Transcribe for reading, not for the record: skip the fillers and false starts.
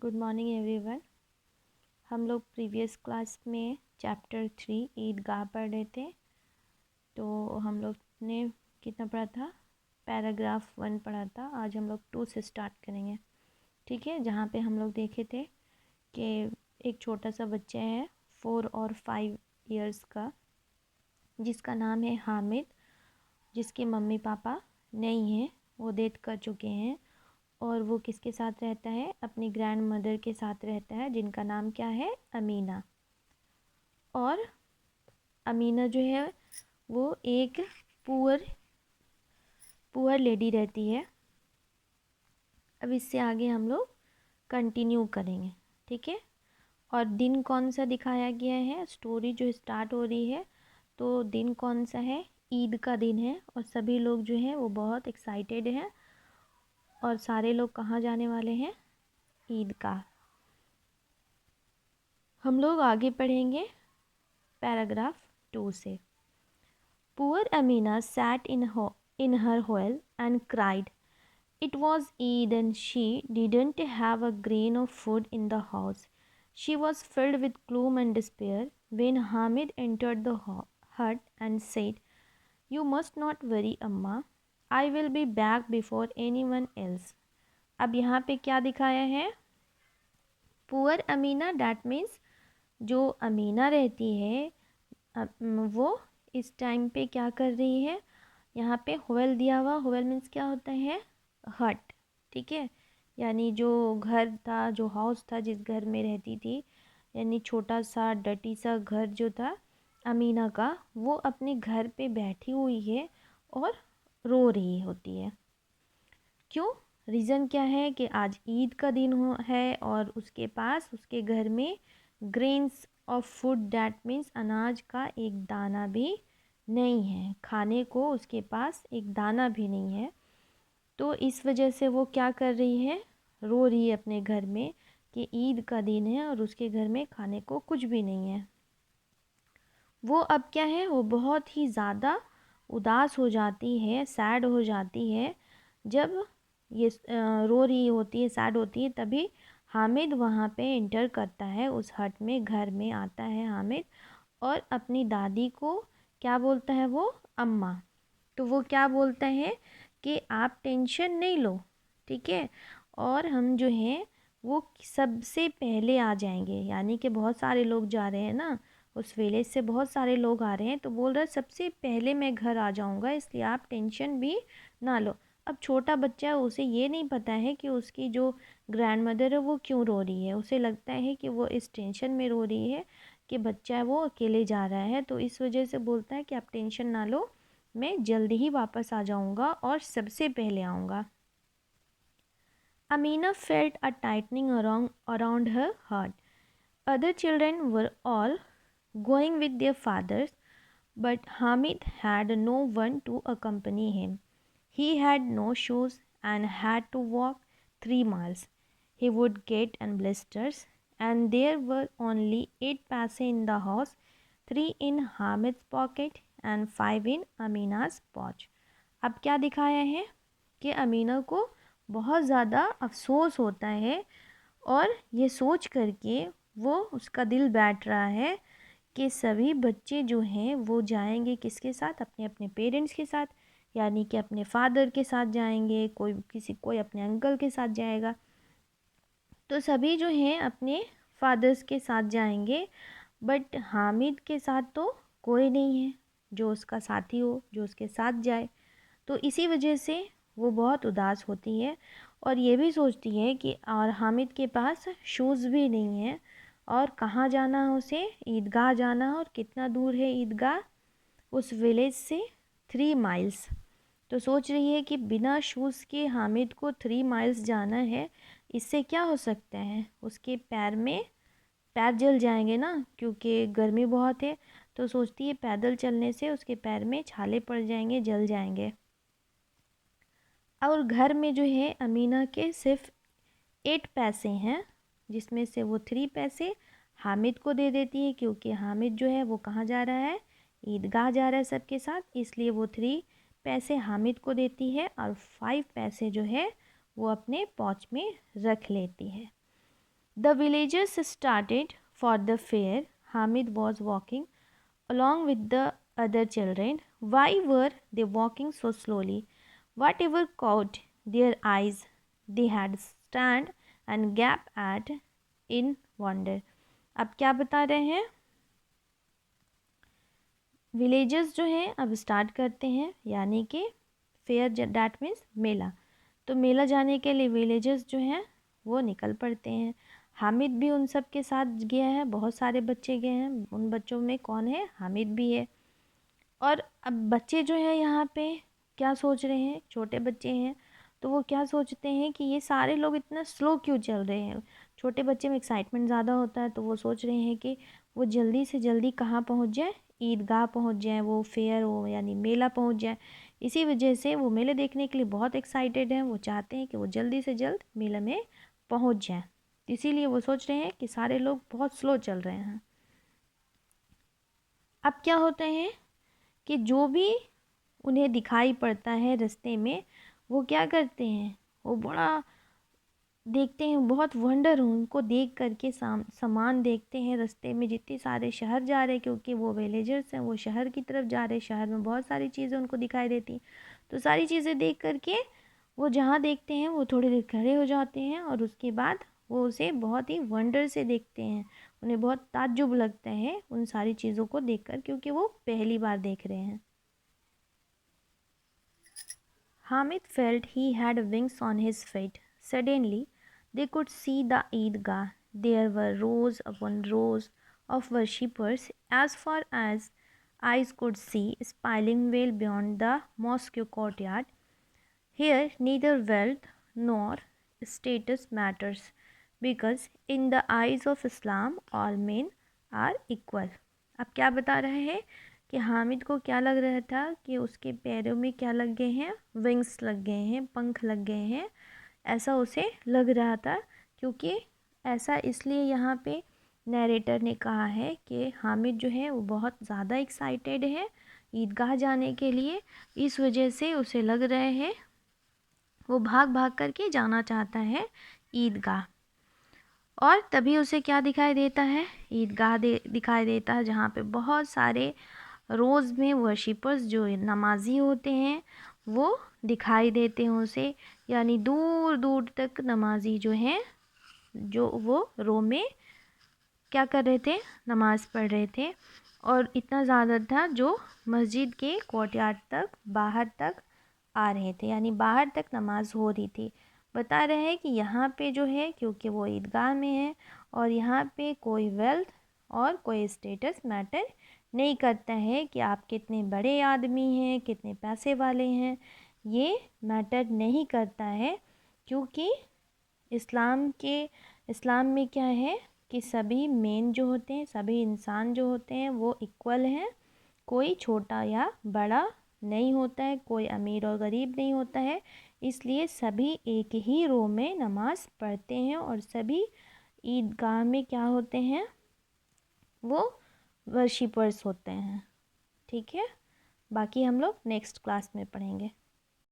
Good morning everyone. हम लोग previous class में चैप्टर 3 ईदगाह पढ़ रहे थे। तो हम लोग ने कितना पढ़ा था? पैराग्राफ 1 पढ़ा था। आज हम लोग 2 से स्टार्ट करेंगे, ठीक है। जहाँ पे हम लोग देखे थे कि एक छोटा सा बच्चा है 4 और 5 इयर्स का, जिसका नाम है हामिद, जिसके मम्मी पापा नहीं हैं, वो डेथ कर चुके हैं। और वो किसके साथ रहता है? अपनी ग्रैंड मदर के साथ रहता है, जिनका नाम क्या है? अमीना। और अमीना जो है वो एक पुअर लेडी रहती है। अब इससे आगे हम लोग कंटिन्यू करेंगे, ठीक है। और दिन कौन सा दिखाया गया है? स्टोरी जो स्टार्ट हो रही है तो दिन कौन सा है? ईद का दिन है। और सभी लोग जो हैं वो बहुत एक्साइटेड हैं। और सारे लोग कहाँ जाने वाले हैं? ईदगाह। हम लोग आगे पढ़ेंगे पैराग्राफ 2 से। Poor Amina sat in her hole and cried. It was Eid and she didn't have a grain of food in the house. She was filled with gloom and despair when Hamid entered the hut and said, "You must not worry, Amma. I will be back before anyone else." अब यहाँ पे क्या दिखाया है? Poor Amina, that means जो अमीना रहती है वो इस टाइम पे क्या कर रही है? यहाँ पे होल दिया हुआ, होल मीन्स क्या होता है? हट, ठीक है। यानी जो घर था, जो हाउस था, जिस घर में रहती थी, यानी छोटा सा डटी सा घर जो था अमीना का, वो अपने घर पे बैठी हुई है और रो रही होती है। क्यों? रीज़न क्या है कि आज ईद का दिन है और उसके पास उसके घर में grains of food, that means अनाज का एक दाना भी नहीं है। खाने को उसके पास एक दाना भी नहीं है। तो इस वजह से वो क्या कर रही है? रो रही है अपने घर में कि ईद का दिन है और उसके घर में खाने को कुछ भी नहीं है। वो अब क्या है? वो बहुत ही ज़्यादा उदास हो जाती है, सैड हो जाती है। जब ये रो रही होती है, सैड होती है, तभी हामिद वहाँ पे एंटर करता है उस हट में। घर में आता है हामिद और अपनी दादी को क्या बोलता है वो? अम्मा। तो वो क्या बोलता है कि आप टेंशन नहीं लो, ठीक है, और हम जो हैं वो सबसे पहले आ जाएंगे। यानी कि बहुत सारे लोग जा रहे हैं ना, उस विलेज से बहुत सारे लोग आ रहे हैं, तो बोल रहा है सबसे पहले मैं घर आ जाऊंगा, इसलिए आप टेंशन भी ना लो। अब छोटा बच्चा है, उसे ये नहीं पता है कि उसकी जो ग्रैंड मदर है वो क्यों रो रही है। उसे लगता है कि वो इस टेंशन में रो रही है कि बच्चा है वो अकेले जा रहा है, तो इस वजह से बोलता है कि आप टेंशन ना लो, मैं जल्दी ही वापस आ जाऊंगा और सबसे पहले आऊँगा। Amina felt a tightening around her heart. Other children were all going with their fathers, but Hamid had no one to accompany him. He had no shoes and had to walk 3 miles. He would get in blisters, and there were only 8 paise in the house, 3 in Hamid's pocket and 5 in Amina's pouch. अब क्या दिखाया है कि अमीना को बहुत ज़्यादा अफसोस होता है और ये सोच करके वो उसका दिल बैठ रहा है कि सभी बच्चे जो हैं वो जाएंगे किसके साथ? अपने अपने पेरेंट्स के साथ, यानी कि अपने फादर के साथ जाएंगे, कोई अपने अंकल के साथ जाएगा। तो सभी जो हैं अपने फादर्स के साथ जाएंगे, बट हामिद के साथ तो कोई नहीं है जो उसका साथी हो, जो उसके साथ जाए। तो इसी वजह से वो बहुत उदास होती है और ये भी सोचती है कि और हामिद के पास शूज़ भी नहीं है और कहाँ जाना है उसे? ईदगाह जाना है। और कितना दूर है ईदगाह? उस विलेज से 3 माइल्स। तो सोच रही है कि बिना शूज़ के हामिद को 3 माइल्स जाना है। इससे क्या हो सकता है? उसके पैर जल जाएंगे ना, क्योंकि गर्मी बहुत है। तो सोचती है पैदल चलने से उसके पैर में छाले पड़ जाएंगे, जल जाएंगे। और घर में जो है अमीना के सिर्फ 8 पैसे हैं, जिसमें से वो 3 पैसे हामिद को दे देती है, क्योंकि हामिद जो है वो कहाँ जा रहा है? ईदगाह जा रहा है सबके साथ, इसलिए वो 3 पैसे हामिद को देती है और 5 पैसे जो है वो अपने पॉच में रख लेती है। The villagers started for the fair. Hamid was walking along with the other children. Why were they walking so slowly? Whatever caught their eyes, they had stand and gap at in wonder. अब क्या बता रहे हैं? Villages जो हैं अब start करते हैं, यानी कि फेयर डैट मीन्स मेला। तो मेला जाने के लिए विलेजेस जो हैं वो निकल पड़ते हैं। हामिद भी उन सब के साथ गया है, बहुत सारे बच्चे गए हैं। उन बच्चों में कौन है? हामिद भी है। और अब बच्चे जो हैं यहाँ पे क्या सोच रहे हैं? छोटे बच्चे हैं तो वो क्या सोचते हैं कि ये सारे लोग इतना स्लो क्यों चल रहे हैं। छोटे बच्चे में एक्साइटमेंट ज़्यादा होता है, तो वो सोच रहे हैं कि वो जल्दी से जल्दी कहाँ पहुँच जाए, ईदगाह पहुँच जाए, वो फेयर हो यानी मेला पहुँच जाए। इसी वजह से वो मेले देखने के लिए बहुत एक्साइटेड हैं। वो चाहते हैं कि वो जल्दी से जल्द मेले में पहुँच जाएँ। इसीलिए वो सोच रहे हैं कि सारे लोग बहुत स्लो चल रहे हैं। अब क्या होता है कि जो भी उन्हें दिखाई पड़ता है रास्ते में, वो क्या करते हैं, वो बड़ा देखते हैं, बहुत वंडर उनको देख करके सामान देखते हैं रास्ते में, जितने सारे शहर जा रहे हैं, क्योंकि वो विलेजर्स हैं, वो शहर की तरफ जा रहे हैं। शहर में बहुत सारी चीज़ें उनको दिखाई देती हैं। तो सारी चीज़ें देख करके वो जहाँ देखते हैं वो थोड़ी देर खड़े हो जाते हैं, और उसके बाद वो उसे बहुत ही वंडर से देखते हैं। उन्हें बहुत ताज्जुब लगता है उन सारी चीज़ों को देखकर, क्योंकि वो पहली बार देख रहे हैं। Hamid felt he had wings on his feet. Suddenly, they could see the Eidgah. There were rows upon rows of worshippers as far as eyes could see, spilling well beyond the mosque courtyard. Here, neither wealth nor status matters, because in the eyes of Islam, all men are equal. अब क्या बता रहे हैं कि हामिद को क्या लग रहा था कि उसके पैरों में क्या लग गए हैं? विंग्स लग गए हैं, पंख लग गए हैं, ऐसा उसे लग रहा था। क्योंकि ऐसा इसलिए यहाँ पे नैरेटर ने कहा है कि हामिद जो है वो बहुत ज़्यादा एक्साइटेड है ईदगाह जाने के लिए। इस वजह से उसे लग रहे हैं, वो भाग भाग करके जाना चाहता है ईदगाह। और तभी उसे क्या दिखाई देता है? ईदगाह दिखाई देता है, जहाँ पे बहुत सारे रोज़ में वर्शिपर्स जो नमाजी होते हैं वो दिखाई देते हैं उसे। यानी दूर दूर तक नमाजी जो हैं, जो वो रो में क्या कर रहे थे? नमाज़ पढ़ रहे थे। और इतना ज़्यादा था जो मस्जिद के कोर्टयार्ड तक, बाहर तक आ रहे थे, यानी बाहर तक नमाज हो रही थी। बता रहे हैं कि यहाँ पे जो है, क्योंकि वो ईदगाह में है और यहाँ पे कोई वेल्थ और कोई स्टेटस मैटर नहीं करता है कि आप कितने बड़े आदमी हैं, कितने पैसे वाले हैं, ये मैटर नहीं करता है। क्योंकि इस्लाम में क्या है कि सभी मेन जो होते हैं, सभी इंसान जो होते हैं वो इक्वल हैं। कोई छोटा या बड़ा नहीं होता है, कोई अमीर और गरीब नहीं होता है। इसलिए सभी एक ही रो में नमाज़ पढ़ते हैं और सभी ईदगाह में क्या होते हैं? वो वर्शिपर्स होते हैं। ठीक है, बाकी हम लोग नेक्स्ट क्लास में पढ़ेंगे।